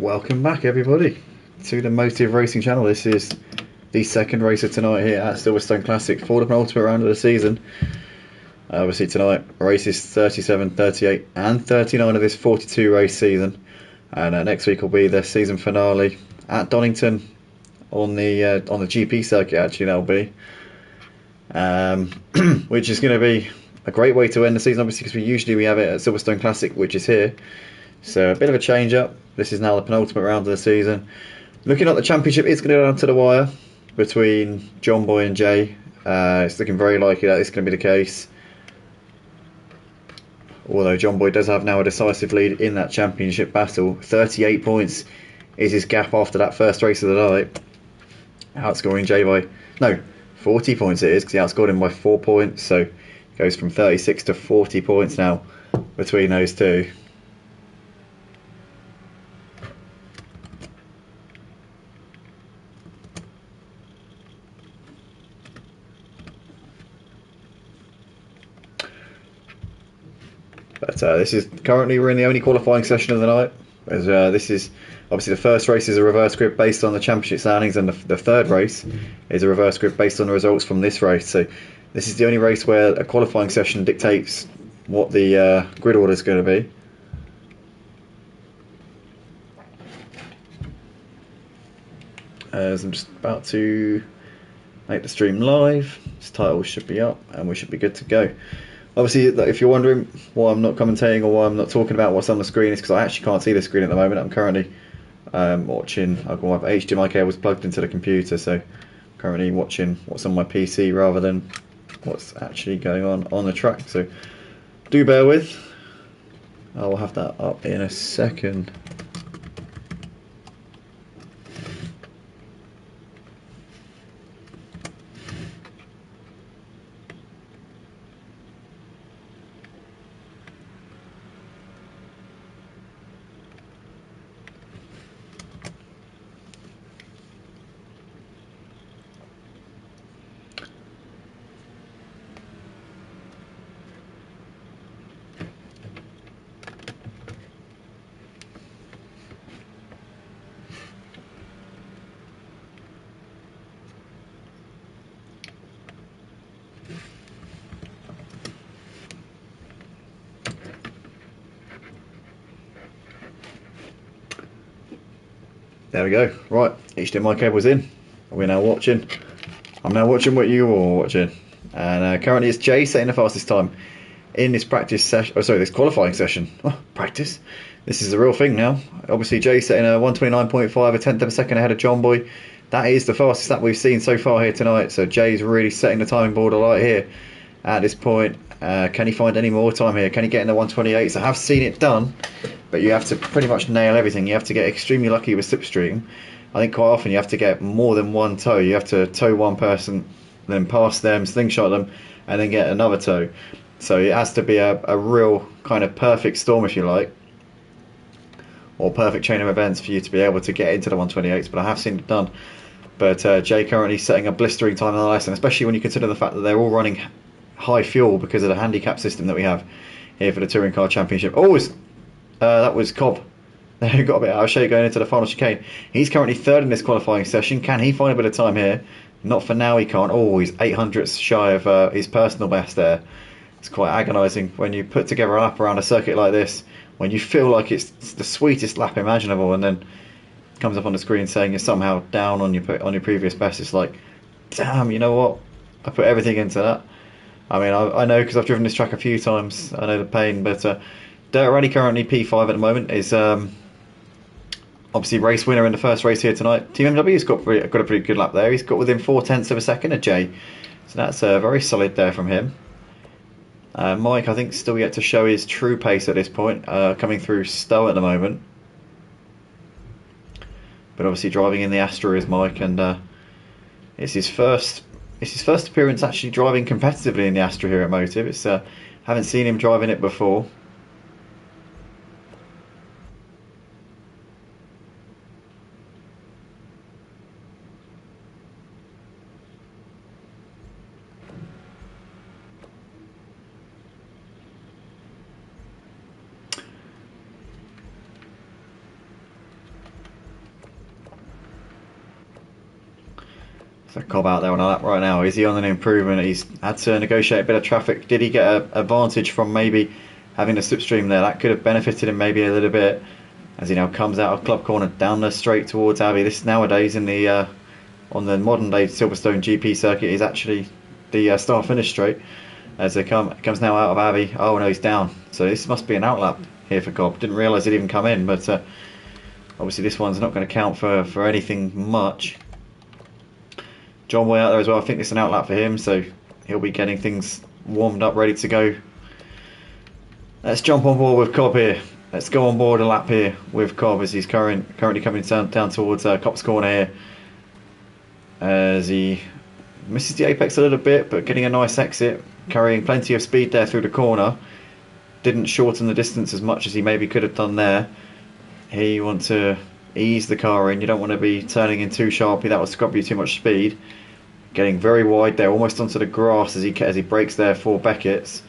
Welcome back, everybody, to the Motive Racing channel. This is the second race of tonight here at Silverstone Classic for the penultimate round of the season. Obviously tonight, races 37, 38 and 39 of this 42 race season. And next week will be the season finale at Donington on the GP circuit, actually, that'll be. Which is going to be a great way to end the season, obviously, because we have it at Silverstone Classic, which is here. So a bit of a change up. This is now the penultimate round of the season. Looking at the championship, it's going to go down to the wire between John Boy and Jay. It's looking very likely that it's going to be the case. Although John Boy does have now a decisive lead in that championship battle. 38 points is his gap after that first race of the night. Outscoring Jay by... No, 40 points it is, because he outscored him by 4 points. So it goes from 36 to 40 points now between those two. But we're in the only qualifying session of the night. As this is obviously the first race is a reverse grid based on the championship standings, and the third race is a reverse grid based on the results from this race. So this is the only race where a qualifying session dictates what the grid order is going to be. As I'm just about to make the stream live, this title should be up and we should be good to go. Obviously, if you're wondering why I'm not commentating or why I'm not talking about what's on the screen, it's because I actually can't see the screen at the moment. I'm currently watching. I've got my HDMI cables plugged into the computer, so I'm currently watching what's on my PC rather than what's actually going on the track. So do bear with. I will have that up in a second. There we go. Right, HDMI cable's in. We're now watching. I'm now watching what you all are watching. And currently it's Jay setting the fastest time in this practice session. Oh, sorry, this qualifying session. Oh, practice. This is the real thing now. Obviously, Jay setting a 129.5, a tenth of a second ahead of John Boy. That is the fastest that we've seen so far here tonight. So Jay's really setting the timing board alight here at this point. Can he find any more time here? Can he get in the 128s? I have seen it done, but you have to pretty much nail everything. You have to get extremely lucky with slipstream. I think quite often you have to get more than one tow. You have to tow one person, then pass them, slingshot them, and then get another tow. So it has to be a real kind of perfect storm, if you like, or perfect chain of events for you to be able to get into the 128s, but I have seen it done. But Jay currently setting a blistering time on the ice, and especially when you consider the fact that they're all running high fuel because of the handicap system that we have here for the Touring Car Championship. Oh, that was Cobb. He got a bit out of shape going into the final chicane. He's currently third in this qualifying session. Can he find a bit of time here? Not for now, he can't. Oh, he's 800ths shy of his personal best there. It's quite agonising when you put together a lap around a circuit like this, when you feel like it's the sweetest lap imaginable, and then it comes up on the screen saying you're somehow down on your previous best. It's like, damn, you know what? I put everything into that. I mean, I know because I've driven this track a few times. I know the pain, but Dirt Rally currently P5 at the moment is obviously race winner in the first race here tonight. Team MW's got a pretty good lap there. He's got within 0.4 of a second of Jay, so that's very solid there from him. Mike, I think, still yet to show his true pace at this point, coming through Stowe at the moment. But obviously driving in the Astra is Mike, and it's his first appearance actually driving competitively in the Astra here at Motive. It's haven't seen him driving it before. So Cobb out there on a lap right now. Is he on an improvement? He's had to negotiate a bit of traffic. Did he get an advantage from maybe having a slipstream there? That could have benefited him maybe a little bit, as he now comes out of club corner down the straight towards Abbey. This nowadays in the on the modern day Silverstone GP circuit is actually the start finish straight. As it comes now out of Abbey. Oh no, he's down. So this must be an outlap here for Cobb. Didn't realise he'd even come in, but obviously this one's not going to count for anything much. John Boy out there as well. I think it's an outlap for him, so he'll be getting things warmed up, ready to go. Let's jump on board with Cobb here. Let's go on board a lap here with Cobb as he's currently coming down towards Copse Corner here. As he misses the apex a little bit, but getting a nice exit, carrying plenty of speed there through the corner. Didn't shorten the distance as much as he maybe could have done there. Here you want to ease the car in. You don't want to be turning in too sharply. That will scrub you too much speed. Getting very wide there, almost onto the grass as he brakes there for Beckett's.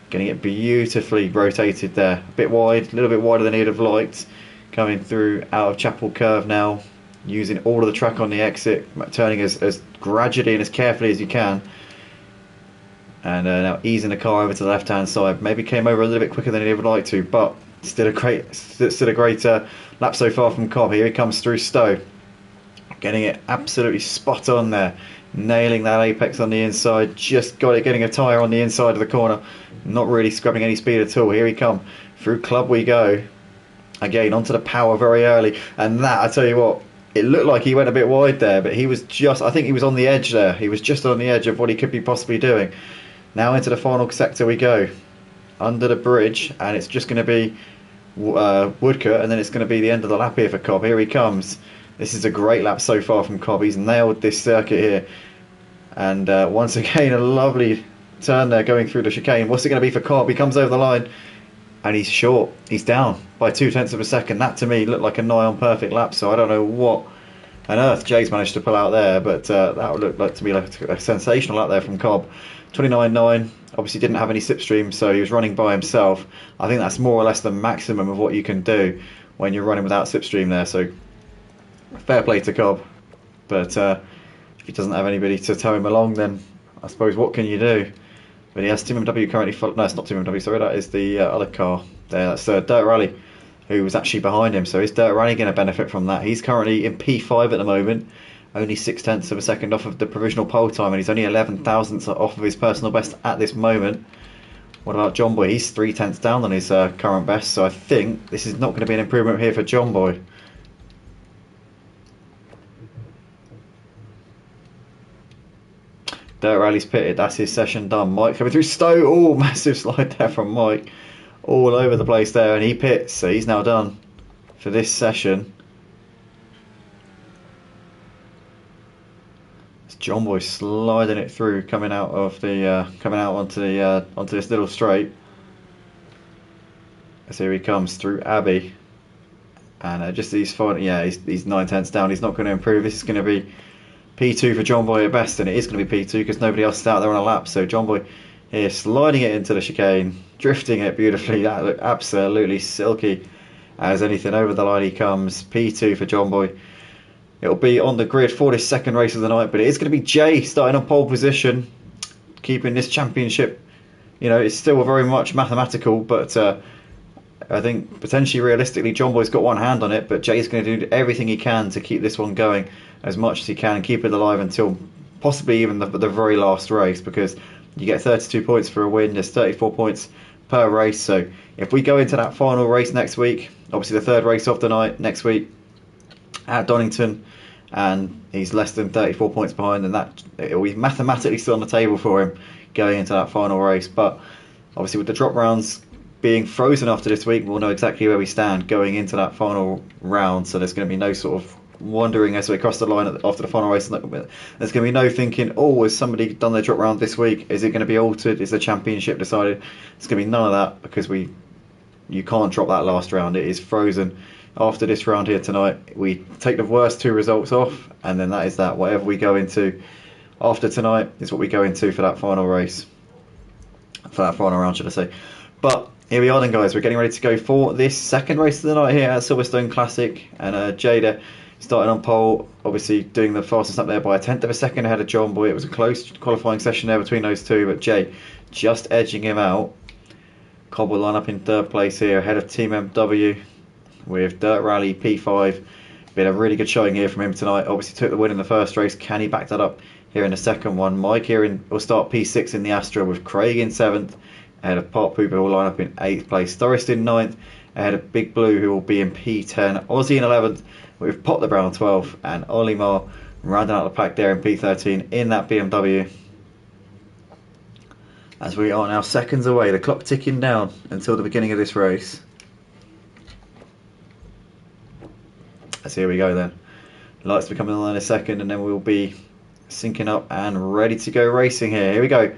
Getting it beautifully rotated there. A bit wide, a little bit wider than he'd have liked. Coming through out of Chapel Curve now. Using all of the track on the exit. Turning as gradually and as carefully as you can. And now easing the car over to the left hand side. Maybe came over a little bit quicker than he would like to, but still a great lap so far from Cobb. Here he comes through Stowe. Getting it absolutely spot on there. Nailing that apex on the inside. Just got it, getting a tyre on the inside of the corner. Not really scrubbing any speed at all. Here we come. Through Club we go. Again, onto the power very early. And that, I tell you what, it looked like he went a bit wide there, but he was just, I think he was on the edge there. He was just on the edge of what he could be possibly doing. Now into the final sector we go. Under the bridge, and it's just going to be Woodcote, and then it's going to be the end of the lap here for Cobb. Here he comes. This is a great lap so far from Cobb. He's nailed this circuit here. And once again, a lovely turn there going through the chicane. What's it going to be for Cobb? He comes over the line, and he's short. He's down by 0.2 of a second. That to me looked like a nigh on perfect lap, so I don't know what on earth Jay's managed to pull out there, but that would look like to me like a sensational lap there from Cobb. 29.9. Obviously didn't have any slipstream, so he was running by himself. I think that's more or less the maximum of what you can do when you're running without slipstream there, so fair play to Cobb. But if he doesn't have anybody to tow him along, then I suppose what can you do? But he has Team MW currently no, it's not Team MW, sorry, that is the other car there. That's Dirt Rally, who was actually behind him, so is Dirt Rally going to benefit from that? He's currently in P5 at the moment, only 0.6 of a second off of the provisional pole time, and he's only 11 thousandths off of his personal best at this moment. What about John Boy? He's 0.3 down on his current best, so I think this is not going to be an improvement here for John Boy. Dirt Rally's pitted, that's his session done. Mike coming through Stowe. Oh, massive slide there from Mike. All over the place there, and he pits, so he's now done for this session. It's John Boy sliding it through, coming out of the onto this little straight. So here he comes through Abbey, and just these final, he's 0.9 down. He's not going to improve. This is going to be P2 for John Boy at best, and it is going to be P2 because nobody else is out there on a lap. So John Boy here sliding it into the chicane, drifting it beautifully. That looked absolutely silky as anything. Over the line he comes. P2 for John Boy. It'll be on the grid for this second race of the night, but it is going to be Jay starting on pole position, keeping this championship. You know, it's still very much mathematical, but I think potentially realistically John Boy's got one hand on it, but Jay's going to do everything he can to keep this one going as much as he can and keep it alive until possibly even the very last race, because you get 32 points for a win. There's 34 points per race. So if we go into that final race next week, obviously the third race of the night next week at Donington, and he's less than 34 points behind, and that it'll be mathematically still on the table for him going into that final race. But obviously with the drop rounds being frozen after this week, we'll know exactly where we stand going into that final round. So there's going to be no sort of wondering as we cross the line after the final race. There's going to be no thinking, oh, has somebody done their drop round this week? Is it going to be altered? Is the championship decided? It's going to be none of that, because you can't drop that last round. It is frozen. After this round here tonight, we take the worst two results off, and then that is that. Whatever we go into after tonight is what we go into for that final race. For that final round, should I say. But here we are then, guys. We're getting ready to go for this second race of the night here at Silverstone Classic, and Jada starting on pole, obviously doing the fastest up there by a tenth of a second ahead of John Boy. It was a close qualifying session there between those two, but Jay just edging him out. Cobb will line up in third place here ahead of Team MW with Dirt Rally P5. Been a really good showing here from him tonight. Obviously took the win in the first race. Can he back that up here in the second one? Mike here will start P6 in the Astra with Craig in 7th ahead of Pop Pooper, who will line up in 8th place. Thorist in 9th ahead of Big Blue, who will be in P10. Aussie in 11th with Pop the Brown 12th, and Ollie Marr rounding out the pack there in P13 in that BMW. As we are now seconds away, the clock ticking down until the beginning of this race. As here we go then. Lights will be coming on in a second, and then we'll be syncing up and ready to go racing here. Here we go.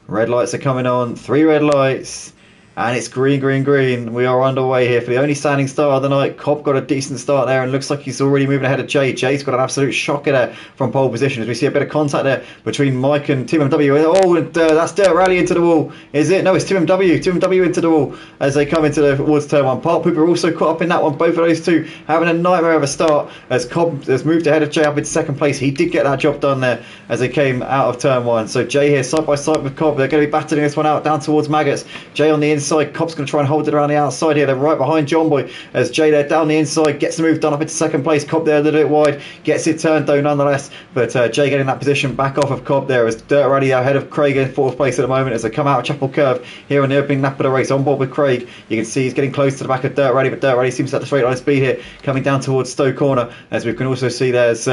Red lights are coming on. 3 red lights. And it's green, green, green. We are underway here for the only standing start of the night. Cobb got a decent start there and looks like he's already moving ahead of Jay. Jay's got an absolute shocker there from pole position as we see a bit of contact there between Mike and Team MW. Oh, and that's Dirt Rally into the wall. Is it? No, it's Team MW. Team MW into the wall as they come into towards turn 1. Park Pooper also caught up in that one. Both of those two having a nightmare of a start as Cobb has moved ahead of Jay up into second place. He did get that job done there as they came out of turn 1. So Jay here side by side with Cobb. They're going to be battling this one out down towards Maggots. Jay on the inside. Cobb's going to try and hold it around the outside here. They're right behind John Boy as Jay there down the inside gets the move done up into second place. Cobb there a little bit wide, gets it turned though nonetheless, but Jay getting that position back off of Cobb there as Dirt Rally ahead of Craig in 4th place at the moment as they come out of Chapel Curve here on the opening lap of the race on board with Craig. You can see he's getting close to the back of Dirt Rally, but Dirt Rally seems to have the straight line speed here coming down towards Stowe Corner as we can also see there's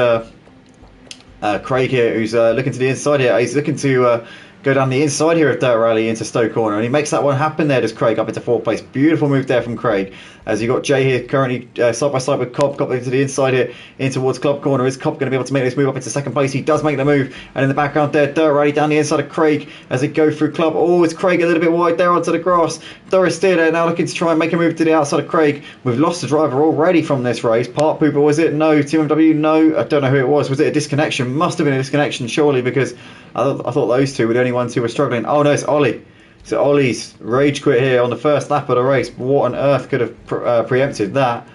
Craig here who's looking to the inside here. He's looking to go down the inside here of Dirt Rally into Stowe Corner, and he makes that one happen there, does Craig, up into 4th place. Beautiful move there from Craig as you got Jay here currently side by side with Cobb into the inside here in towards Club Corner. Is Cobb going to be able to make this move up into second place? He does make the move, and in the background there Dirt Rally down the inside of Craig as they go through Club. Oh, it's Craig a little bit wide there onto the grass. Doris Steer there now looking to try and make a move to the outside of Craig. We've lost the driver already from this race. Park Pooper, was it? No. Team MW, no. I don't know who it was. Was it a disconnection? Must have been a disconnection surely, because I thought those two were the only ones who were struggling. Oh no, it's Ollie. So Ollie's rage quit here on the first lap of the race. What on earth could have preempted that?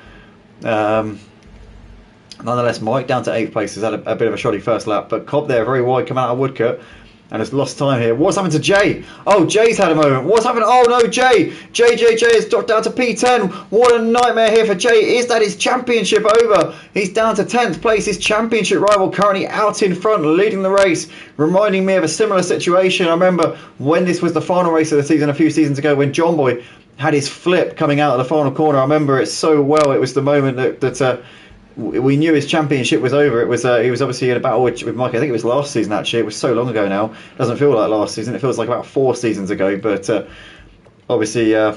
Nonetheless, Mike down to 8th place has had a bit of a shoddy first lap, but Cobb there very wide coming out of Woodcut and has lost time here. What's happened to Jay? Oh, Jay's had a moment. What's happened? Oh no, Jay has dropped down to P10. What a nightmare here for Jay. Is that his championship over? He's down to 10th place. His championship rival currently out in front, leading the race, reminding me of a similar situation. I remember when this was the final race of the season a few seasons ago when John Boy had his flip coming out of the final corner. I remember it so well. It was the moment that we knew his championship was over. It was he was obviously in a battle with Mike. I think it was last season actually. It was so long ago now. It doesn't feel like last season. It feels like about 4 seasons ago. But obviously I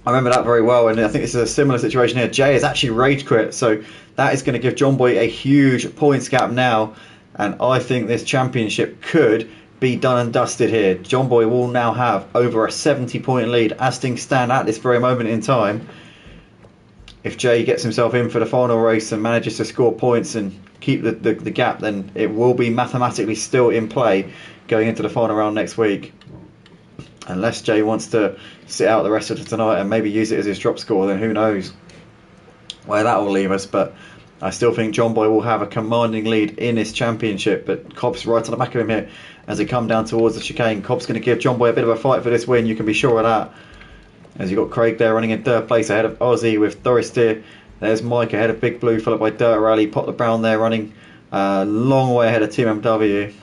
remember that very well. And I think this is a similar situation here. Jay has actually rage quit, so that is going to give John Boy a huge points gap now. And I think this championship could be done and dusted here. John Boy will now have over a 70-point lead as things stand at this very moment in time. If Jay gets himself in for the final race and manages to score points and keep the gap, then it will be mathematically still in play going into the final round next week. Unless Jay wants to sit out the rest of tonight and maybe use it as his drop score, then who knows where that will leave us. But I still think John Boy will have a commanding lead in this championship. But Cobb's right on the back of him here as they come down towards the chicane. Cobb's going to give John Boy a bit of a fight for this win, you can be sure of that. As you've got Craig there running in 3rd place ahead of Aussie with Doris Steer. There's Mike ahead of Big Blue, followed by Dirt Rally. Pop the Brown there running a long way ahead of Team MW.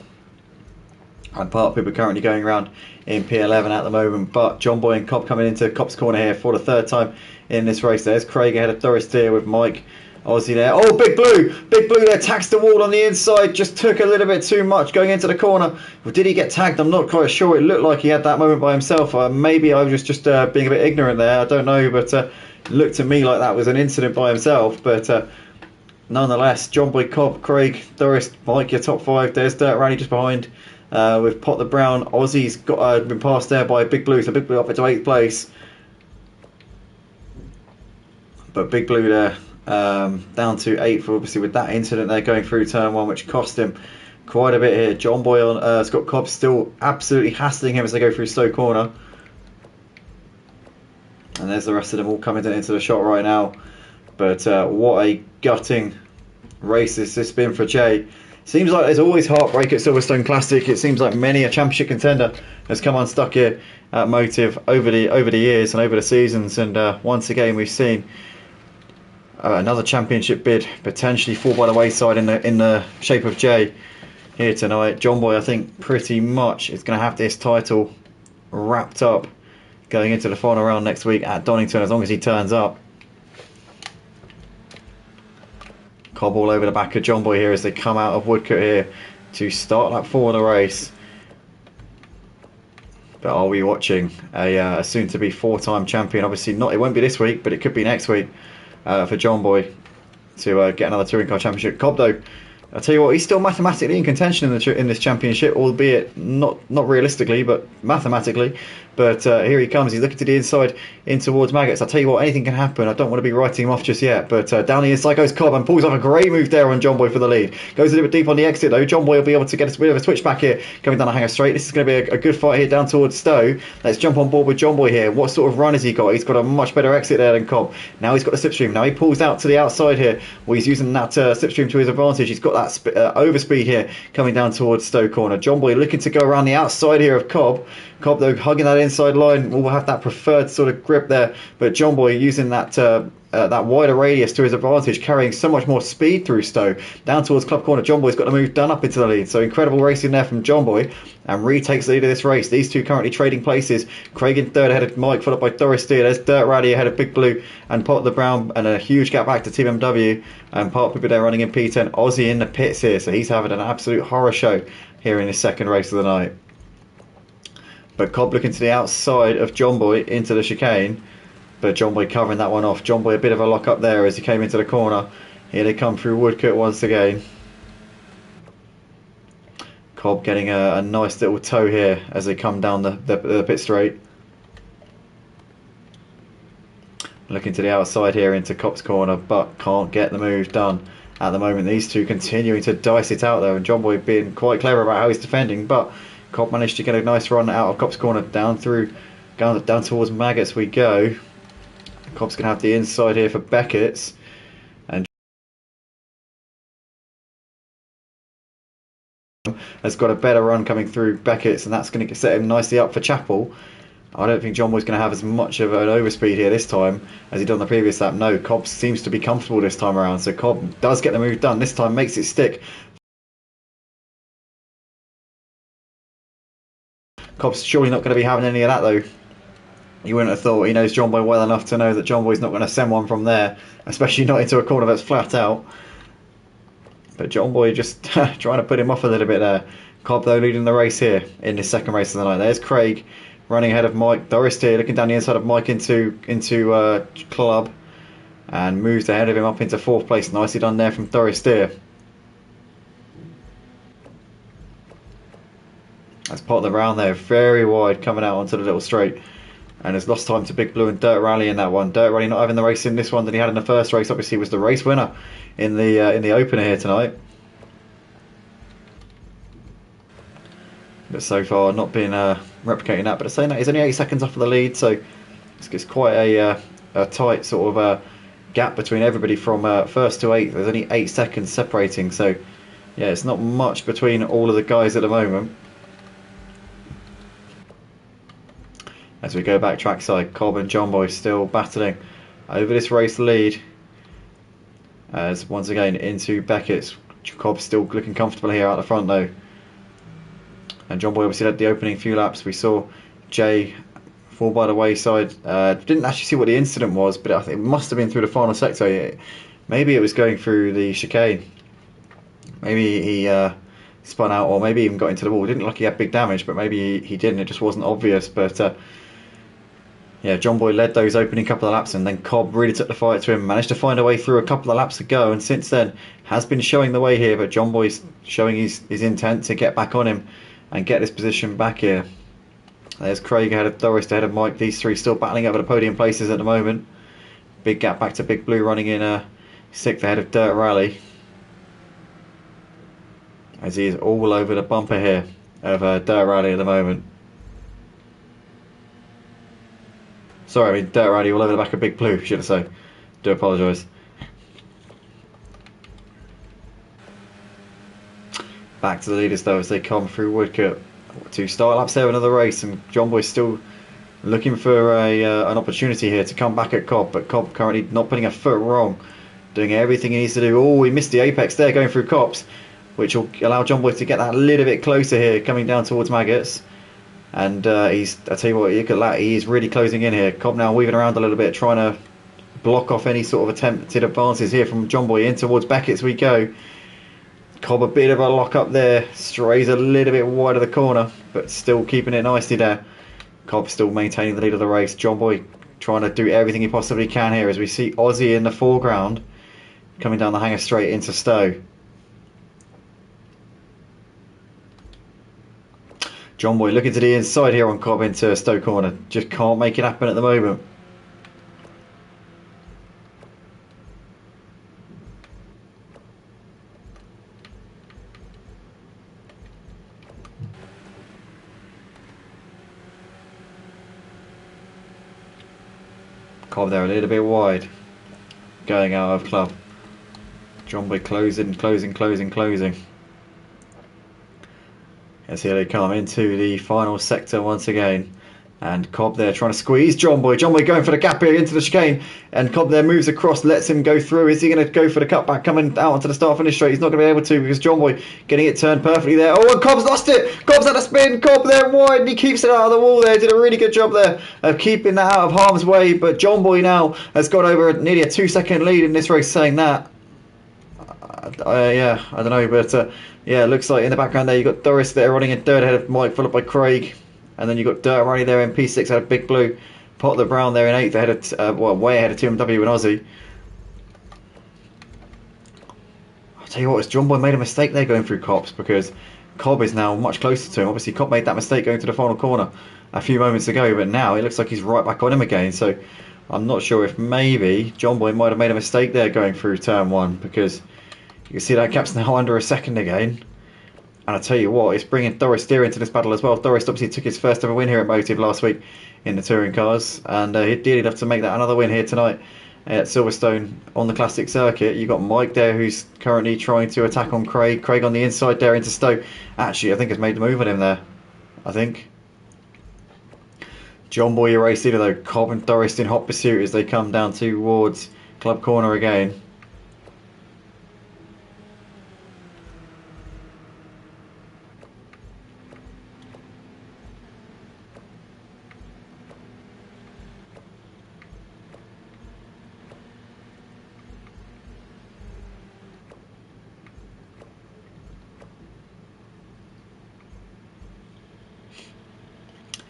And Park Pooper currently going around in P11 at the moment. But John Boy and Cobb coming into Cobb's corner here for the 3rd time in this race. There's Craig ahead of Doris Steer with Mike. Aussie there. Oh, Big Blue there tags the wall on the inside. Just took a little bit too much going into the corner. Well, did he get tagged? I'm not quite sure. It looked like he had that moment by himself. Maybe I was just being a bit ignorant there. I don't know, but it looked to me like that was an incident by himself. But nonetheless, John Boy, Cobb, Craig, Doris, Mike, your top 5. There's Dirt Rally just behind with Pot the Brown. Aussie's got been passed there by Big Blue, so Big Blue up into 8th place. But Big Blue there down to 8th, obviously, with that incident there going through turn 1, which cost him quite a bit here. John Boy on Scott Cobb still absolutely hassling him as they go through Stowe Corner. And there's the rest of them all coming into the shot right now. But what a gutting race this has been for Jay. Seems like there's always heartbreak at Silverstone Classic. It seems like many a championship contender has come unstuck here at Motive over the years and over the seasons. And once again, we've seen another championship bid potentially fall by the wayside in the shape of Jay here tonight. John Boy, I think, pretty much is going to have this title wrapped up going into the final round next week at Donington, as long as he turns up. Cobb all over the back of John Boy here as they come out of Woodcote here to start lap 4 of the race. But are we watching a soon-to-be 4-time champion? Obviously not. It won't be this week, but it could be next week for John Boy to get another touring car championship. Cobb, though, I'll tell you what, he's still mathematically in contention in this championship, albeit not realistically, but mathematically. But here he comes. He's looking to the inside in towards Maggots. I'll tell you what, anything can happen. I don't want to be writing him off just yet. But down the inside goes Cobb and pulls off a great move there on John Boy for the lead. Goes a little bit deep on the exit, though. John Boy will be able to get a bit of a switch back here, coming down a hanger straight. This is going to be a good fight here down towards Stowe. Let's jump on board with John Boy here. What sort of run has he got? He's got a much better exit there than Cobb. Now he's got the slipstream. Now he pulls out to the outside here. Well, he's using that slipstream to his advantage. He's got that overspeed here coming down towards Stowe corner. John Boy looking to go around the outside here of Cobb. Cobb, though, hugging that inside line, will have that preferred sort of grip there. But John Boy using that that wider radius to his advantage, carrying so much more speed through Stowe. Down towards Club Corner, John Boy's got to move done up into the lead. So incredible racing there from John Boy, and retakes the lead of this race. These two currently trading places. Craig in third ahead of Mike, followed by Doris Steele. There's Dirt Rally ahead of Big Blue and Pot the Brown, and a huge gap back to Team MW. And Park Pippa there running in P10. Aussie in the pits here, so he's having an absolute horror show here in his second race of the night. But Cobb looking to the outside of John Boy into the chicane. But John Boy covering that one off. John Boy a bit of a lock up there as he came into the corner. Here they come through Woodcote once again. Cobb getting a nice little toe here as they come down the pit straight. Looking to the outside here into Cobb's corner, but can't get the move done at the moment. These two continuing to dice it out there, and John Boy being quite clever about how he's defending, but Cobb managed to get a nice run out of Cobb's corner down towards Maggots we go. Cobb's going to have the inside here for Beckett's, and has got a better run coming through Beckett's, and that's going to set him nicely up for Chapel. I don't think John Boy's going to have as much of an overspeed here this time as he did on the previous lap. No, Cobb seems to be comfortable this time around, so Cobb does get the move done. This time makes it stick. Cobb's surely not going to be having any of that, though. You wouldn't have thought. He knows John Boy well enough to know that John Boy's not going to send one from there, especially not into a corner that's flat out. But John Boy just trying to put him off a little bit there. Cobb, though, leading the race here in this second race of the night. There's Craig running ahead of Mike. Doris here looking down the inside of Mike into Club, and moves ahead of him up into fourth place. Nicely done there from Doris Steer. That's part of the round there, very wide coming out onto the little straight, and has lost time to Big Blue and Dirt Rally in that one. Dirt Rally not having the race in this one that he had in the first race. Obviously was the race winner in the opener here tonight, but so far not been replicating that. But saying that, he's only 8 seconds off of the lead, so it's quite a tight sort of gap between everybody from first to 8th. There's only 8 seconds separating, so yeah, it's not much between all of the guys at the moment. As we go back trackside, Cobb and John Boy still battling over this race lead. As once again into Beckett's. Cobb still looking comfortable here out the front, though. And John Boy obviously led the opening few laps. We saw Jay fall by the wayside. Didn't actually see what the incident was, but I think it must have been through the final sector. Maybe it was going through the chicane. Maybe he spun out, or maybe even got into the wall. It didn't look like he had big damage, but maybe he didn't. It just wasn't obvious. But yeah, John Boy led those opening couple of laps, and then Cobb really took the fight to him, managed to find a way through a couple of laps to go, and since then has been showing the way here. But John Boy's showing his intent to get back on him and get this position back here. There's Craig ahead of Doris, ahead of Mike. These three still battling over the podium places at the moment. Big gap back to Big Blue running in 6th ahead of Dirt Rally, as he is all over the bumper here of Dirt Rally at the moment. Sorry, I mean Dirt Rally all over the back of Big Blue, should I say. Do apologise. Back to the leaders though as they come through Woodcote to start lap 7 of the race, and John Boy's still looking for an opportunity here to come back at Cobb, but Cobb currently not putting a foot wrong, doing everything he needs to do. Oh, he missed the apex there going through Copse, which will allow John Boy to get that a little bit closer here, coming down towards Maggots. And I tell you what, look at that, he is really closing in here. Cobb now weaving around a little bit, trying to block off any sort of attempted advances here from John Boy. In towards Beckett's we go. Cobb a bit of a lock up there, strays a little bit wide of the corner, but still keeping it nicely there. Cobb still maintaining the lead of the race. John Boy trying to do everything he possibly can here as we see Aussie in the foreground coming down the hanger straight into Stowe. John Boy looking to the inside here on Cobb into Stowe corner. Just can't make it happen at the moment. Cobb there a little bit wide, going out of club. John Boy closing. As here they come into the final sector once again, and Cobb there trying to squeeze John Boy. John Boy going for the gap here into the chicane, and Cobb there moves across, lets him go through. Is he going to go for the cutback coming out onto the start finish straight? He's not going to be able to because John Boy getting it turned perfectly there. Oh, and Cobb's lost it. Cobb's had a spin. Cobb there wide, and he keeps it out of the wall there. Did a really good job there of keeping that out of harm's way. But John Boy now has got over nearly a 2-second lead in this race, saying that. Yeah, I don't know, but yeah, it looks like in the background there you've got Doris there running in third ahead of Mike, followed by Craig, and then you've got Dirt running there in P6 ahead of Big Blue, Potter Brown there in 8th ahead of, way ahead of 2MW and Aussie. I'll tell you what, John Boy made a mistake there going through Copse, because Cobb is now much closer to him. Obviously Cobb made that mistake going to the final corner a few moments ago, but now it looks like he's right back on him again, so I'm not sure if maybe John Boy might have made a mistake there going through turn 1, because you can see that gap's now under a second again. And I tell you what, it's bringing Doris Steer into this battle as well. Doris obviously took his first ever win here at Motive last week in the touring cars, and he'd dearly love to make that another win here tonight at Silverstone on the classic circuit. You've got Mike there who's currently trying to attack on Craig. Craig on the inside there into Stowe. Actually, I think has made the move on him there. I think. John Boy, your race leader though. Cobb and Doris in hot pursuit as they come down towards Club Corner again.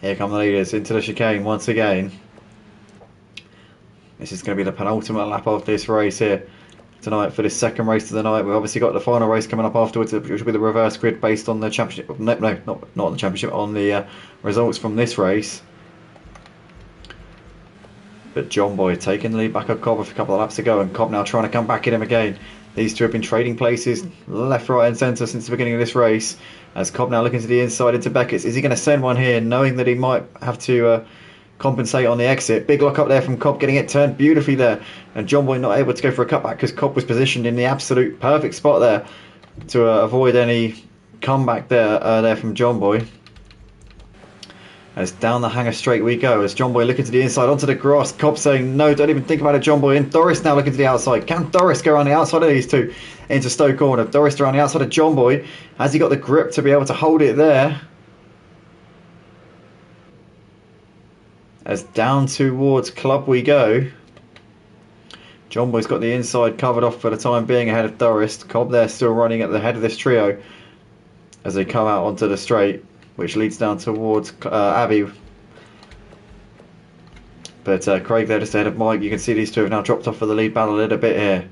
Here come the leaders into the chicane once again. This is going to be the penultimate lap of this race here tonight for this second race of the night. We've obviously got the final race coming up afterwards, which will be the reverse grid based on the championship. No, not on the championship, on the results from this race. But John Boy taking the lead back of Cobb with a couple of laps to go, and Cobb now trying to come back at him again. These two have been trading places left, right and centre since the beginning of this race, as Cobb now looking to the inside into Beckett's. Is he going to send one here, knowing that he might have to compensate on the exit? Big lock up there from Cobb, getting it turned beautifully there, and John Boy not able to go for a cutback because Cobb was positioned in the absolute perfect spot there to avoid any comeback there from John Boy. As down the hanger straight we go, as John Boy looking to the inside onto the grass. Cobb saying no, don't even think about it, John Boy. And Doris now looking to the outside. Can Doris go around the outside of these two into Stowe corner? Doris around the outside of John Boy. Has he got the grip to be able to hold it there? As down towards Club we go. John Boy's got the inside covered off for the time being ahead of Doris. Cobb there still running at the head of this trio as they come out onto the straight, which leads down towards Abbey. But Craig there just ahead of Mike. You can see these two have now dropped off for the lead battle a little bit here.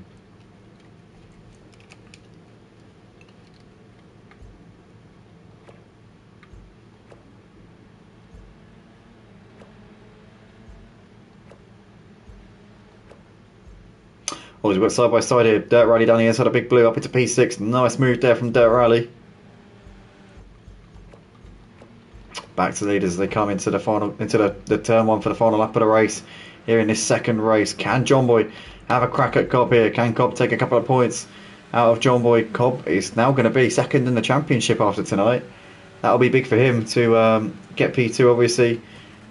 Oh, we've got side by side here. Dirt Rally down the inside of Big Blue up into P6. Nice move there from Dirt Rally. Back to the leaders as they come into the final, into the turn 1 for the final lap of the race here in this second race. Can John Boy have a crack at Cobb here? Can Cobb take a couple of points out of John Boy Cobb. He's now going to be second in the championship after tonight. That'll be big for him to get P2, obviously,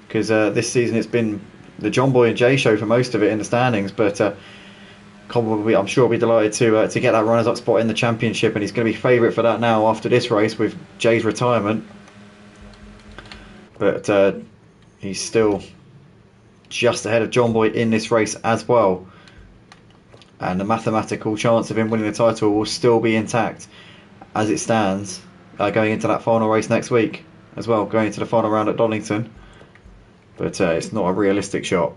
because this season it's been the John Boy and Jay show for most of it in the standings. But Cobb will be, I'm sure, will be delighted to get that runners-up spot in the championship, and he's going to be favourite for that now after this race with Jay's retirement. But he's still just ahead of John Boy in this race as well, and the mathematical chance of him winning the title will still be intact as it stands, going into that final race next week as well, going into the final round at Donington. But it's not a realistic shot.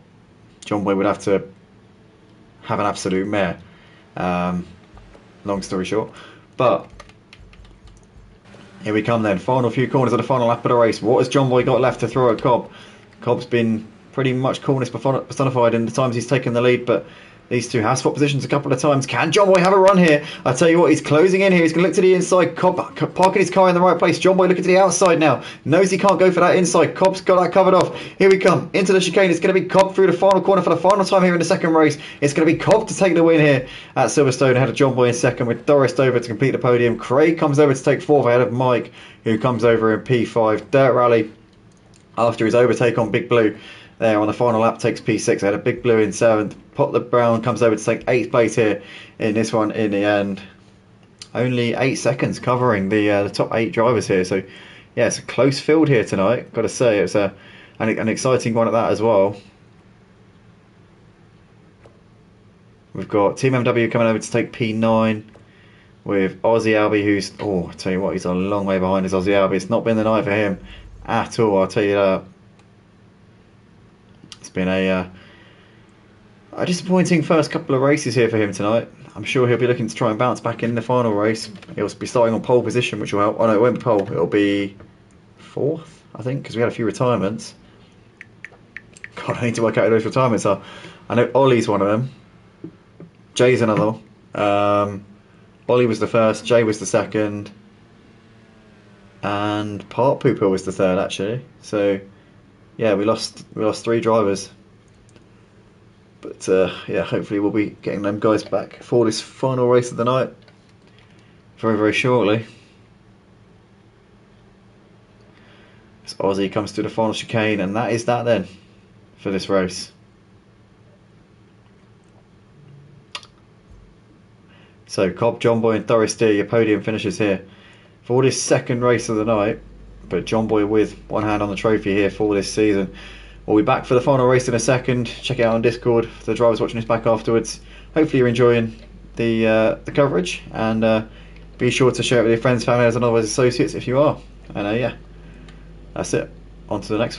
John Boy would have to have an absolute mare, long story short. But here we come then, final few corners of the final lap of the race. What has John Boy got left to throw at Cobb? Cobb's been pretty much coolness personified in the times he's taken the lead, but these two have swapped positions a couple of times. Can John Boy have a run here? I tell you what, he's closing in here. He's going to look to the inside. Cobb parking his car in the right place. John Boy looking to the outside now. Knows he can't go for that inside. Cobb's got that covered off. Here we come into the chicane. It's going to be Cobb through the final corner for the final time here in the second race. It's going to be Cobb to take the win here at Silverstone ahead of John Boy in second, with Doris over to complete the podium. Craig comes over to take fourth ahead of Mike, who comes over in P5. Dirt Rally, after his overtake on Big Blue there on the final lap, takes P6 ahead of Big Blue in 7th. Potler Brown comes over to take 8th place here in this one in the end. Only 8 seconds covering the top 8 drivers here. So, yeah, it's a close field here tonight. Got to say, it's an exciting one at that as well. We've got Team MW coming over to take P9 with Aussie Albie, who's, I tell you what, he's a long way behind his Aussie Albie. It's not been the night for him at all, I'll tell you that. It's been a disappointing first couple of races here for him tonight. I'm sure he'll be looking to try and bounce back in the final race. He'll be starting on pole position, which will help. Oh no, it won't be pole. It'll be 4th, I think, because we had a few retirements. God, I need to work out who those retirements are. I know Ollie's one of them. Jay's another. Ollie was the first. Jay was the second. And Part Pooper was the third, actually. So, yeah, we lost 3 drivers. But yeah, hopefully we'll be getting them guys back for this final race of the night very, very shortly. As Aussie comes to the final chicane, and that is that then for this race. So Cobb, John Boy and Doris D, your podium finishes here for this second race of the night. But John Boy with one hand on the trophy here for this season. We'll be back for the final race in a second. Check it out on Discord for the drivers watching this back afterwards. Hopefully you're enjoying the coverage, and be sure to share it with your friends, family and other associates if you are. And yeah, that's it. On to the next one.